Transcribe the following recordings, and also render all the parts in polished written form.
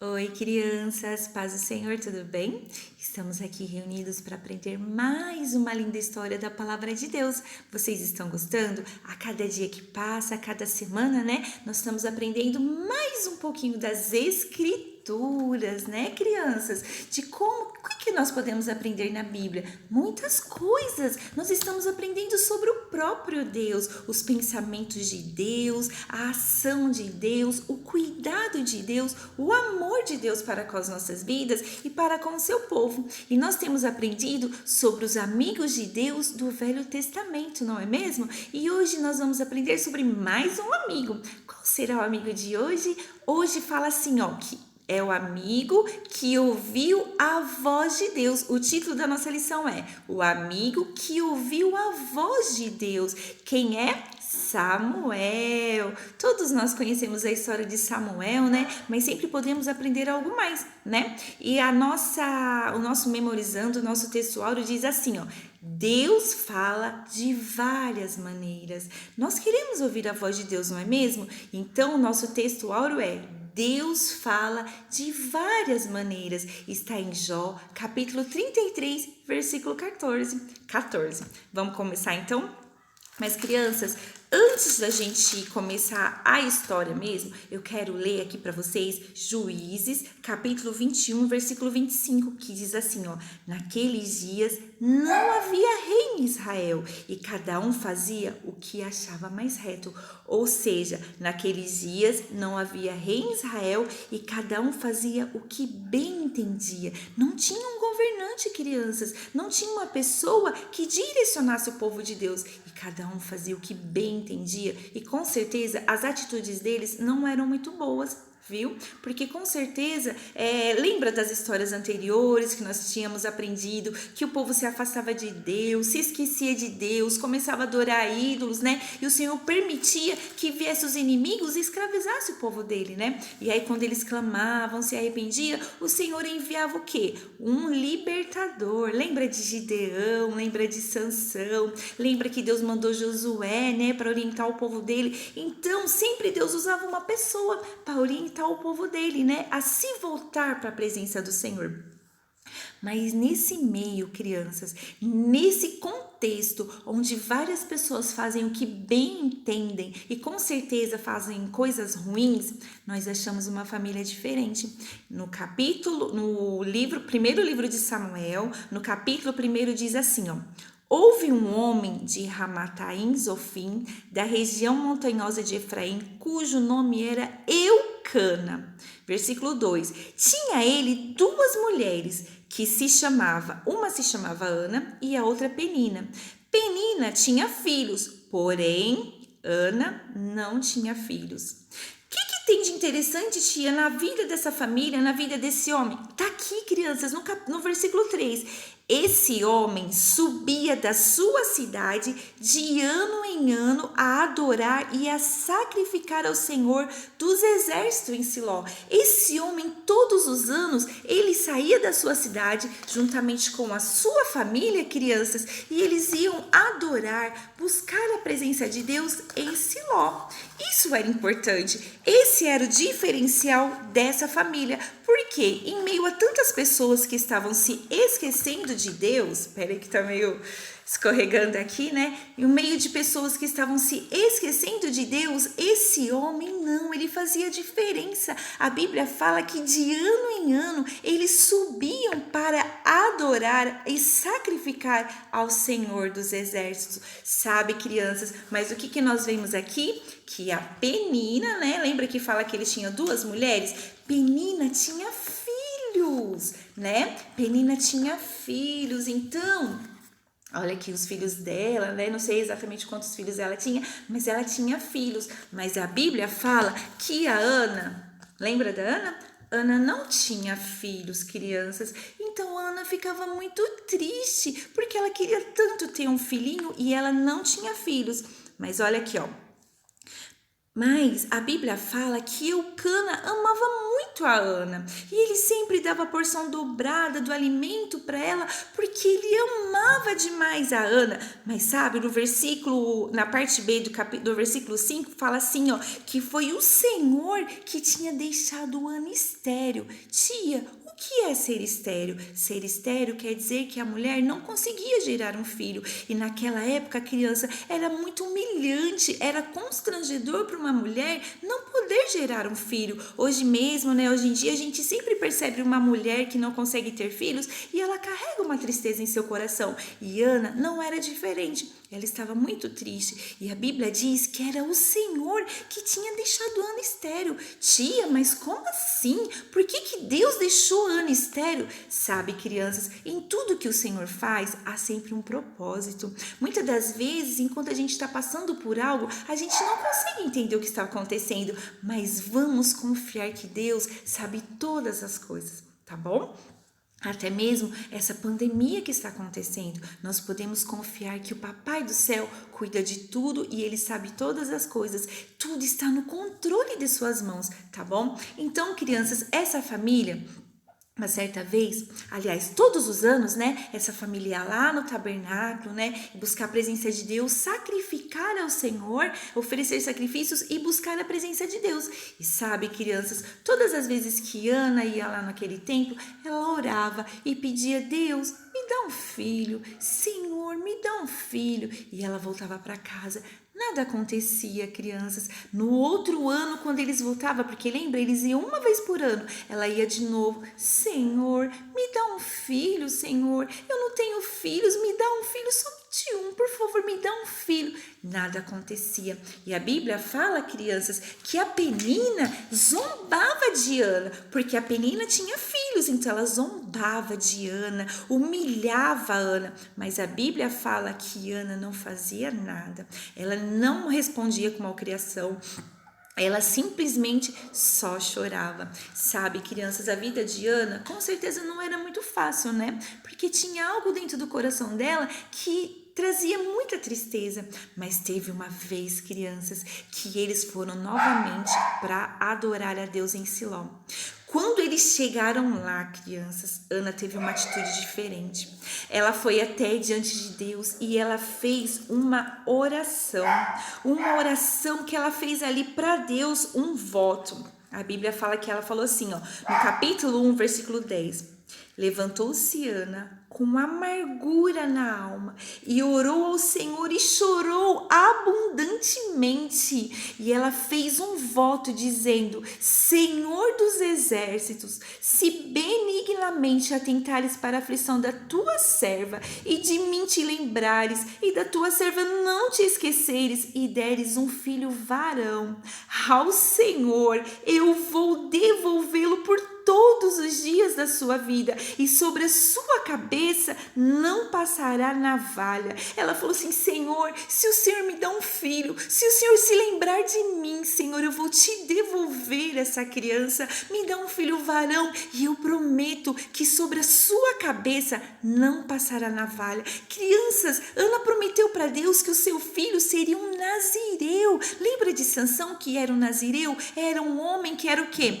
Oi, crianças, paz do Senhor, tudo bem? Estamos aqui reunidos para aprender mais uma linda história da Palavra de Deus. Vocês estão gostando? A cada dia que passa, a cada semana, né? Nós estamos aprendendo mais um pouquinho das Escrituras, né, crianças? De como, o que nós podemos aprender na Bíblia? Muitas coisas. Nós estamos aprendendo sobre o próprio Deus, os pensamentos de Deus, a ação de Deus, o cuidado de Deus, o amor de Deus para com as nossas vidas e para com o seu povo. E nós temos aprendido sobre os amigos de Deus do Velho Testamento, não é mesmo? E hoje nós vamos aprender sobre mais um amigo. Qual será o amigo de hoje? Hoje fala assim, ó, que é o amigo que ouviu a voz de Deus. O título da nossa lição é O Amigo que Ouviu a Voz de Deus. Quem é? Samuel. Todos nós conhecemos a história de Samuel, né? Mas sempre podemos aprender algo mais, né? E o nosso memorizando, o nosso textuário diz assim, ó: Deus fala de várias maneiras. Nós queremos ouvir a voz de Deus, não é mesmo? Então, o nosso textuário é: Deus fala de várias maneiras. Está em Jó, capítulo 33, versículo 14. Vamos começar então? Mas crianças, antes da gente começar a história mesmo, eu quero ler aqui para vocês Juízes, capítulo 21, versículo 25, que diz assim, ó: Naqueles dias não havia rei em Israel, e cada um fazia o que achava mais reto. Ou seja, naqueles dias não havia rei em Israel, e cada um fazia o que bem entendia. Não tinha um governante, crianças, não tinha uma pessoa que direcionasse o povo de Deus, e cada um fazia o que bem entendia, e com certeza as atitudes deles não eram muito boas, viu? Porque com certeza, lembra das histórias anteriores que nós tínhamos aprendido, que o povo se afastava de Deus, se esquecia de Deus, começava a adorar ídolos, né? E o Senhor permitia que viessem os inimigos e escravizasse o povo dele, né? E aí quando eles clamavam, se arrependiam, o Senhor enviava o quê? Um libertador. Lembra de Gideão, lembra de Sansão, lembra que Deus mandou Josué, né, para orientar o povo dele. Então, sempre Deus usava uma pessoa para orientar o povo dele, né, a se voltar para a presença do Senhor. Mas nesse meio, crianças, nesse contexto onde várias pessoas fazem o que bem entendem e com certeza fazem coisas ruins, nós achamos uma família diferente. Primeiro livro de Samuel, no capítulo 1 diz assim, ó: Houve um homem de Ramataim Zofim, da região montanhosa de Efraim, cujo nome era Eucana. Versículo 2. Tinha ele duas mulheres, uma se chamava Ana e a outra Penina. Penina tinha filhos, porém Ana não tinha filhos. O que tem de interessante, tia, na vida dessa família, na vida desse homem? Tá aqui, crianças, no versículo 3. Esse homem subia da sua cidade de ano em ano a adorar e a sacrificar ao Senhor dos exércitos em Siló. Esse homem, todos os anos, ele saía da sua cidade juntamente com a sua família, crianças, e eles iam adorar, buscar a presença de Deus em Siló. Isso era importante. Esse era o diferencial dessa família. Porque em meio a tantas pessoas que estavam se esquecendo de Deus, peraí que tá meio escorregando aqui, né? Em meio de pessoas que estavam se esquecendo de Deus, esse homem não, ele fazia diferença. A Bíblia fala que de ano em ano eles subiam para adorar e sacrificar ao Senhor dos exércitos. Sabe, crianças, mas o que nós vemos aqui? Que a Penina, né? Lembra que fala que eles tinham duas mulheres? Penina tinha filhos, né? Penina tinha filhos, então, olha aqui os filhos dela, né? Não sei exatamente quantos filhos ela tinha, mas ela tinha filhos. Mas a Bíblia fala que a Ana, lembra da Ana? Ana não tinha filhos, crianças, então Ana ficava muito triste, porque ela queria tanto ter um filhinho e ela não tinha filhos. Mas olha aqui, ó. Mas a Bíblia fala que Eucana amava muito a Ana e ele sempre dava a porção dobrada do alimento para ela porque ele amava demais a Ana. Mas sabe, no versículo, na parte B do versículo 5, fala assim, ó, que foi o Senhor que tinha deixado Ana estéril. Tia, o que é ser estéril? Ser estéril quer dizer que a mulher não conseguia gerar um filho. E naquela época a criança era muito humilhante, era constrangedor para uma mulher não poder gerar um filho. Hoje mesmo, né? Hoje em dia a gente sempre percebe uma mulher que não consegue ter filhos e ela carrega uma tristeza em seu coração. E Ana não era diferente. Ela estava muito triste e a Bíblia diz que era o Senhor que tinha deixado Ana estéril. Tia, mas como assim? Por que Deus deixou Ana estéril? Sabe, crianças, em tudo que o Senhor faz, há sempre um propósito. Muitas das vezes, enquanto a gente está passando por algo, a gente não consegue entender o que está acontecendo, mas vamos confiar que Deus sabe todas as coisas, tá bom? Até mesmo essa pandemia que está acontecendo, nós podemos confiar que o Papai do Céu cuida de tudo e Ele sabe todas as coisas. Tudo está no controle de suas mãos, tá bom? Então, crianças, essa família, uma certa vez, aliás, todos os anos, né, essa família ia lá no tabernáculo, né, buscar a presença de Deus, sacrificar ao Senhor, oferecer sacrifícios e buscar a presença de Deus. E sabe, crianças, todas as vezes que Ana ia lá naquele templo, ela orava e pedia: Deus, me dá um filho, Senhor, me dá um filho. E ela voltava para casa. Nada acontecia, crianças. No outro ano, quando eles voltavam, porque lembra, eles iam uma vez por ano, ela ia de novo: Senhor, me dá um filho, Senhor. Eu não tenho filhos, me dá um filho, somente um, por favor, me dá um filho. Nada acontecia. E a Bíblia fala, crianças, que a Penina zombava de Ana, porque a Penina tinha filhos, então ela zombava de Ana, humilhava Ana. Mas a Bíblia fala que Ana não fazia nada. Ela não respondia com malcriação. Ela simplesmente só chorava. Sabe, crianças, a vida de Ana com certeza não era muito fácil, né? Porque tinha algo dentro do coração dela que trazia muita tristeza. Mas teve uma vez, crianças, que eles foram novamente para adorar a Deus em Siló. Quando eles chegaram lá, crianças, Ana teve uma atitude diferente. Ela foi até diante de Deus e ela fez uma oração. Uma oração que ela fez ali para Deus, um voto. A Bíblia fala que ela falou assim, ó, no capítulo 1, versículo 10. Levantou-se Ana com amargura na alma e orou ao Senhor e chorou abundantemente. E ela fez um voto dizendo: Senhor dos exércitos, se benignamente atentares para a aflição da tua serva e de mim te lembrares e da tua serva não te esqueceres e deres um filho varão, ao Senhor eu vou devolvê-lo por todos os dias da sua vida e sobre a sua cabeça não passará navalha. Ela falou assim: Senhor, se o Senhor me dá um filho, se o Senhor se lembrar de mim, Senhor, eu vou te devolver essa criança, me dá um filho varão e eu prometo que sobre a sua cabeça não passará navalha. Crianças, Ana prometeu para Deus que o seu filho seria um nazireu. Lembra de Sansão, que era um nazireu? Era um homem que era o quê?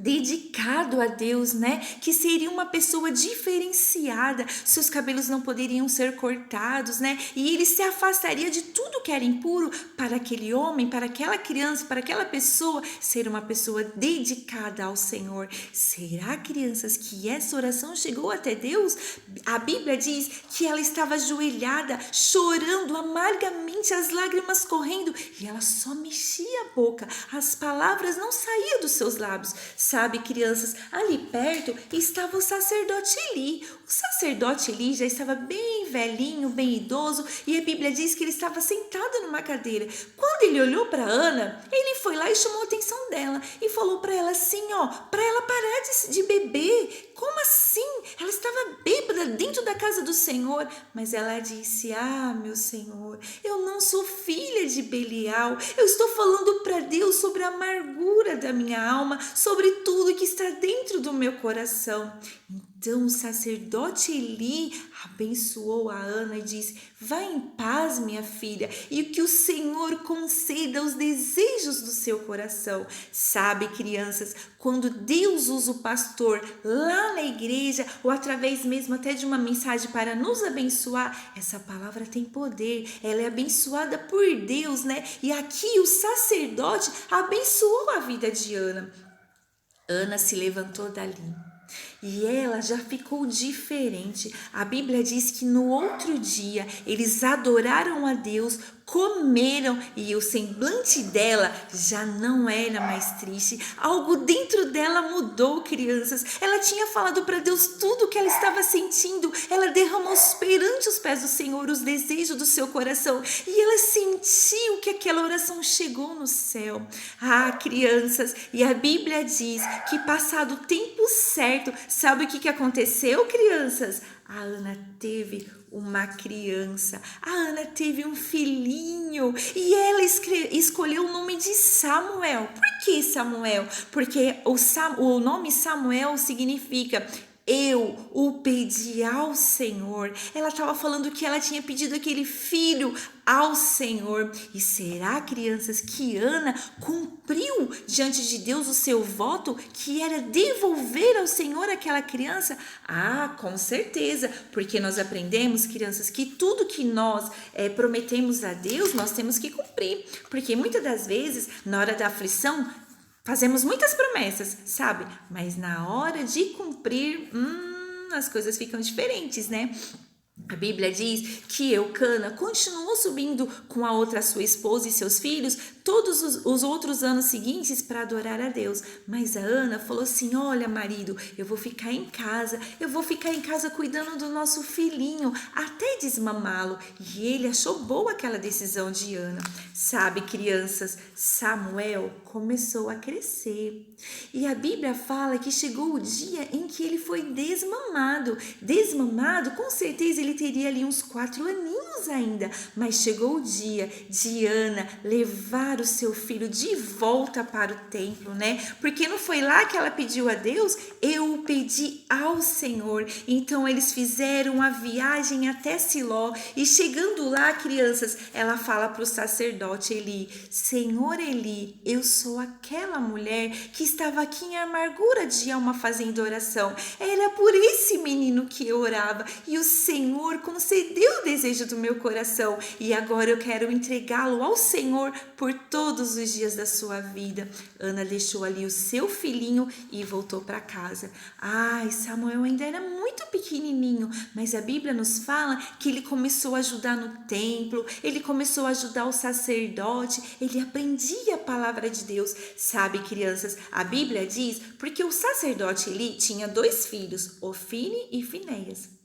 Dedicado a Deus, né? Que seria uma pessoa diferenciada, seus cabelos não poderiam ser cortados, né? E ele se afastaria de tudo que era impuro para aquele homem, para aquela criança, para aquela pessoa ser uma pessoa dedicada ao Senhor. Será, crianças, que essa oração chegou até Deus? A Bíblia diz que ela estava ajoelhada, chorando amargamente, as lágrimas correndo, e ela só mexia a boca, as palavras não saíam dos seus lábios. Sabe, crianças, ali perto estava o sacerdote Eli. O sacerdote Eli já estava bem velhinho, bem idoso, e a Bíblia diz que ele estava sentado numa cadeira. Quando ele olhou para Ana, ele foi lá e chamou a atenção dela e falou para ela assim, ó, para ela parar de beber. Como assim? Ela estava bêbada dentro da casa do Senhor. Mas ela disse: Ah, meu Senhor, eu não sou filha de Belial. Eu estou falando para Deus sobre a amargura da minha alma, sobre tudo que está dentro do meu coração. Então o sacerdote Eli abençoou a Ana e disse: vá em paz, minha filha, e que o Senhor conceda os desejos do seu coração. Sabe, crianças, quando Deus usa o pastor lá na igreja ou através mesmo até de uma mensagem para nos abençoar, essa palavra tem poder, ela é abençoada por Deus, né? E aqui o sacerdote abençoou a vida de Ana. Ana se levantou dali e ela já ficou diferente. A Bíblia diz que no outro dia eles adoraram a Deus, comeram e o semblante dela já não era mais triste. Algo dentro dela mudou, crianças. Ela tinha falado para Deus tudo o que ela estava sentindo. Ela derramou perante os pés do Senhor os desejos do seu coração e ela sentiu que aquela oração chegou no céu. Ah, crianças, e a Bíblia diz que passado o tempo certo, sabe o que aconteceu, crianças? A Ana teve uma criança, a Ana teve um filhinho e ela escolheu o nome de Samuel. Por que Samuel? Porque o nome Samuel significa eu o pedi ao Senhor. Ela estava falando que ela tinha pedido aquele filho ao Senhor. E será, crianças, que Ana cumpriu diante de Deus o seu voto, que era devolver ao Senhor aquela criança? Ah, com certeza, porque nós aprendemos, crianças, que tudo que nós prometemos a Deus, nós temos que cumprir. Porque muitas das vezes, na hora da aflição, fazemos muitas promessas, sabe? Mas na hora de cumprir, as coisas ficam diferentes, né? A Bíblia diz que Eucana continuou subindo com a outra sua esposa e seus filhos todos os outros anos seguintes para adorar a Deus. Mas a Ana falou assim: olha, marido, eu vou ficar em casa cuidando do nosso filhinho até desmamá-lo. E ele achou boa aquela decisão de Ana. Sabe, crianças, Samuel começou a crescer. E a Bíblia fala que chegou o dia em que ele foi desmamado. Desmamado, com certeza ele teria ali uns 4 aninhos ainda. Mas chegou o dia de Ana levar o seu filho de volta para o templo, né? Porque não foi lá que ela pediu a Deus? Eu o pedi ao Senhor. Então eles fizeram a viagem até Siló. E chegando lá, crianças, ela fala para o sacerdote Eli: Senhor Eli, eu sou aquela mulher que estava aqui em amargura de alma fazendo oração. Era por esse menino que eu orava e o Senhor concedeu o desejo do meu coração e agora eu quero entregá-lo ao Senhor por todos os dias da sua vida. Ana deixou ali o seu filhinho e voltou para casa. Ai, Samuel ainda era muito pequenininho, mas a Bíblia nos fala que ele começou a ajudar no templo, ele começou a ajudar o sacerdote, ele aprendia a palavra de Deus. Sabe, crianças, a Bíblia diz porque o sacerdote Eli tinha 2 filhos, Ofni e Finéias.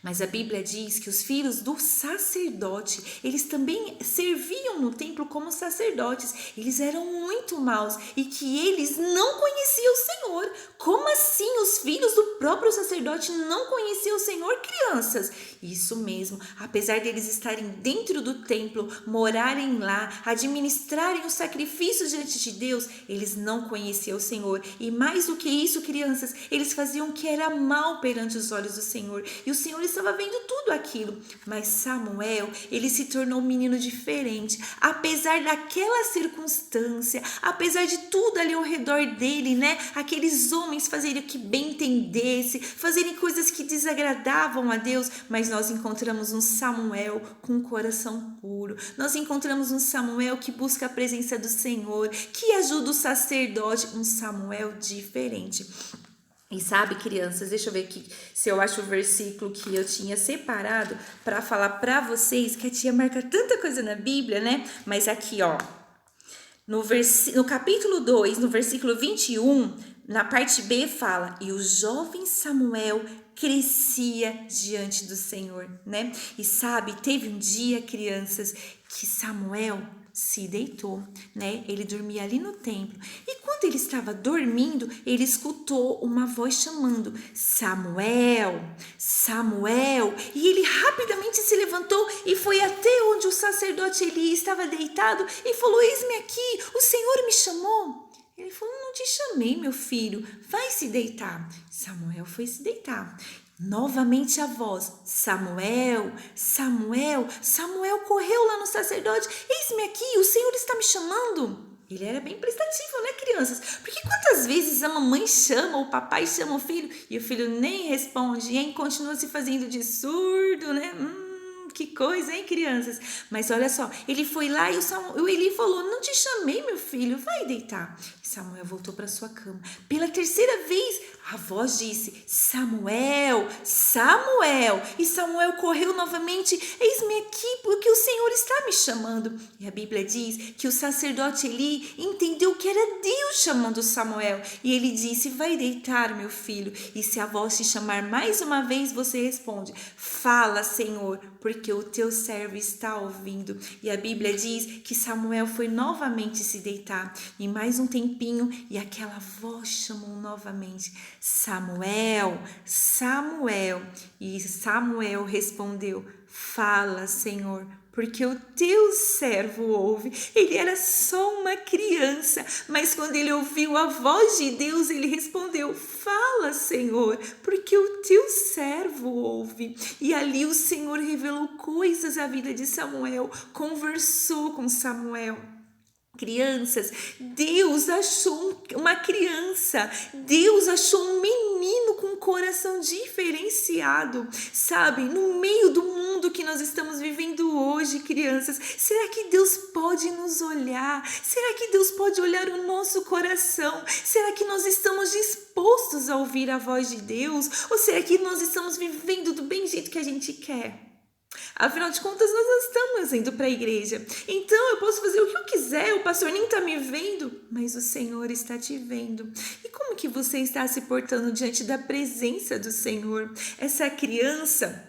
Mas a Bíblia diz que os filhos do sacerdote, eles também serviam no templo como sacerdotes. Eles eram muito maus e que eles não conheciam o Senhor. Como assim os filhos do próprio sacerdote não conheciam o Senhor, crianças? Isso mesmo, apesar deles estarem dentro do templo, morarem lá, administrarem os sacrifícios diante de Deus, eles não conheciam o Senhor. E mais do que isso, crianças, eles faziam o que era mal perante os olhos do Senhor. E o Senhor estava vendo tudo aquilo. Mas Samuel, ele se tornou um menino diferente. Apesar daquela circunstância, apesar de tudo ali ao redor dele, né? Aqueles homens fazerem o que bem entendesse, fazerem coisas que desagradavam a Deus, mas nós encontramos um Samuel com um coração puro. Nós encontramos um Samuel que busca a presença do Senhor, que ajuda o sacerdote, um Samuel diferente. E sabe, crianças, deixa eu ver aqui se eu acho o versículo que eu tinha separado para falar para vocês, que a tia marca tanta coisa na Bíblia, né? Mas aqui, ó, no capítulo 2, no versículo 21, na parte B fala: e o jovem Samuel crescia diante do Senhor, né? E sabe, teve um dia, crianças, que Samuel se deitou, né? Ele dormia ali no templo. E quando ele estava dormindo, ele escutou uma voz chamando: Samuel, Samuel. E ele rapidamente se levantou e foi até onde o sacerdote Eli estava deitado e falou: eis-me aqui, o Senhor me chamou. Ele falou, não te chamei, meu filho, vai se deitar. Samuel foi se deitar. Novamente a voz, Samuel, Samuel. Samuel correu lá no sacerdote, eis-me aqui, o Senhor está me chamando. Ele era bem prestativo, né, crianças? Porque quantas vezes a mamãe chama, ou o papai chama o filho, e o filho nem responde, e continua se fazendo de surdo, né? Que coisa, hein, crianças? Mas olha só, ele foi lá e o Eli falou, não te chamei, meu filho, vai deitar. E Samuel voltou para sua cama. Pela terceira vez, a voz disse, Samuel, Samuel. E Samuel correu novamente, eis-me aqui, porque o Senhor está me chamando. E a Bíblia diz que o sacerdote Eli entendeu que era Deus chamando Samuel. E ele disse, vai deitar, meu filho. E se a voz te chamar mais uma vez, você responde, fala, Senhor, porque o teu servo está ouvindo. E a Bíblia diz que Samuel foi novamente se deitar. E mais um tempinho, e aquela voz chamou novamente, Samuel, Samuel. E Samuel respondeu, fala, Senhor, porque o teu servo ouve. Ele era só uma criança, mas quando ele ouviu a voz de Deus, ele respondeu, fala, Senhor, porque o teu servo ouve. E ali o Senhor revelou coisas à vida de Samuel, conversou com Samuel. Crianças, Deus achou uma criança, Deus achou um menino com um coração diferenciado, sabe? No meio do mundo que nós estamos vivendo hoje, crianças, será que Deus pode nos olhar? Será que Deus pode olhar o nosso coração? Será que nós estamos dispostos a ouvir a voz de Deus? Ou será que nós estamos vivendo do bem jeito que a gente quer? Afinal de contas, nós não estamos indo para a igreja. Então, eu posso fazer o que eu quiser, o pastor nem está me vendo, mas o Senhor está te vendo. E como que você está se portando diante da presença do Senhor? Essa criança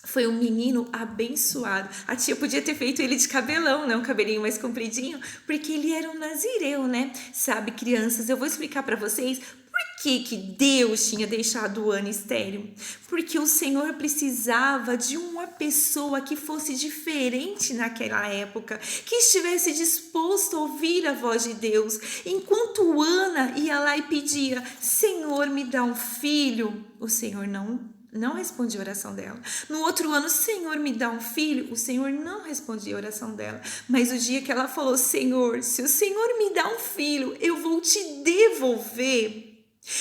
foi um menino abençoado. A tia podia ter feito ele de cabelão, né? Um cabelinho mais compridinho, porque ele era um nazireu, né? Sabe, crianças, eu vou explicar para vocês por que Deus tinha deixado Ana estéril? Porque o Senhor precisava de uma pessoa que fosse diferente naquela época, que estivesse disposto a ouvir a voz de Deus. Enquanto Ana ia lá e pedia, Senhor, me dá um filho, o Senhor não respondia a oração dela. No outro ano, Senhor, me dá um filho. O Senhor não respondia a oração dela. Mas o dia que ela falou, Senhor, se o Senhor me dá um filho, eu vou te devolver.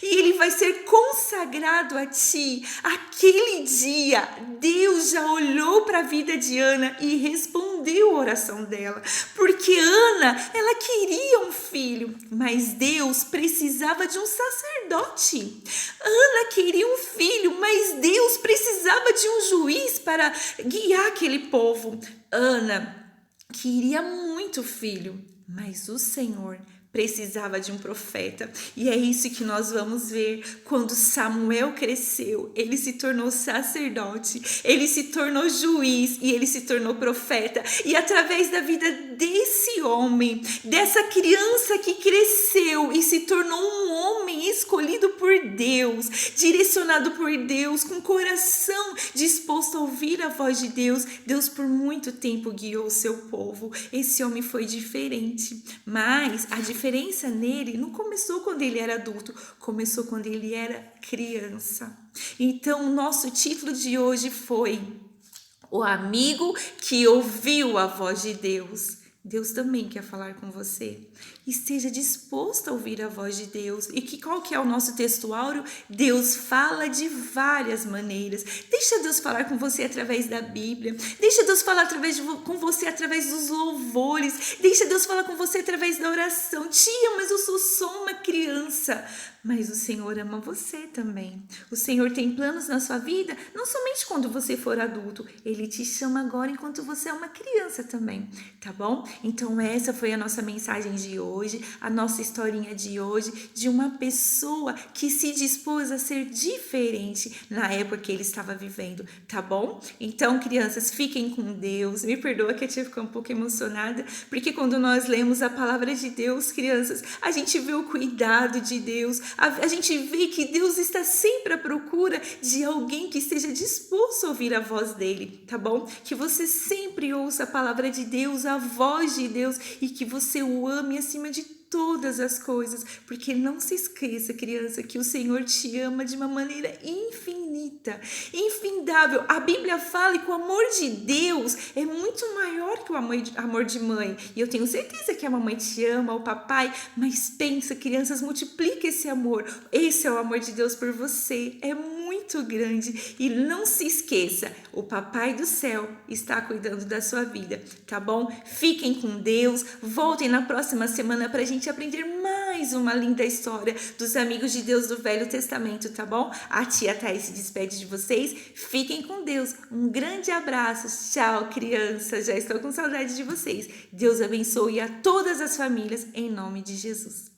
E ele vai ser consagrado a ti. Aquele dia, Deus já olhou para a vida de Ana e respondeu a oração dela. Porque Ana, ela queria um filho, mas Deus precisava de um sacerdote. Ana queria um filho, mas Deus precisava de um juiz para guiar aquele povo. Ana queria muito filho, mas o Senhor precisava de um profeta. E é isso que nós vamos ver quando Samuel cresceu. Ele se tornou sacerdote, ele se tornou juiz e ele se tornou profeta. E através da vida desse homem, dessa criança que cresceu e se tornou um homem escolhido por Deus, direcionado por Deus, com coração disposto a ouvir a voz de Deus, Deus por muito tempo guiou o seu povo. Esse homem foi diferente, mas a diferença nele não começou quando ele era adulto, começou quando ele era criança. Então, o nosso título de hoje foi O Amigo que Ouviu a Voz de Deus. Deus também quer falar com você. Esteja disposto a ouvir a voz de Deus. E qual que é o nosso texto áureo? Deus fala de várias maneiras. Deixa Deus falar com você através da Bíblia. Deixa Deus falar com você através dos louvores. Deixa Deus falar com você através da oração. Tia, mas eu sou só uma criança. Mas o Senhor ama você também. O Senhor tem planos na sua vida, não somente quando você for adulto. Ele te chama agora enquanto você é uma criança também, tá bom? Então essa foi a nossa mensagem de hoje, a nossa historinha de hoje, de uma pessoa que se dispôs a ser diferente na época que ele estava vivendo, tá bom? Então, crianças, fiquem com Deus. Me perdoa que a tia ficou um pouco emocionada, porque quando nós lemos a palavra de Deus, crianças, a gente vê o cuidado de Deus, a gente vê que Deus está sempre à procura de alguém que esteja disposto a ouvir a voz dele, tá bom? Que você sempre ouça a palavra de Deus, a voz de Deus, e que você o ame acima de todas as coisas, porque não se esqueça, criança, que o Senhor te ama de uma maneira infinita, infindável. A Bíblia fala que o amor de Deus é muito maior que o amor de mãe. E eu tenho certeza que a mamãe te ama, o papai, mas pensa, crianças, multiplica esse amor. Esse é o amor de Deus por você. É muito grande. E não se esqueça, o Papai do Céu está cuidando da sua vida, tá bom? Fiquem com Deus. Voltem na próxima semana para a gente aprender mais uma linda história dos amigos de Deus do Velho Testamento, tá bom? A tia Thaís se despede de vocês. Fiquem com Deus. Um grande abraço. Tchau, crianças. Já estou com saudade de vocês. Deus abençoe a todas as famílias em nome de Jesus.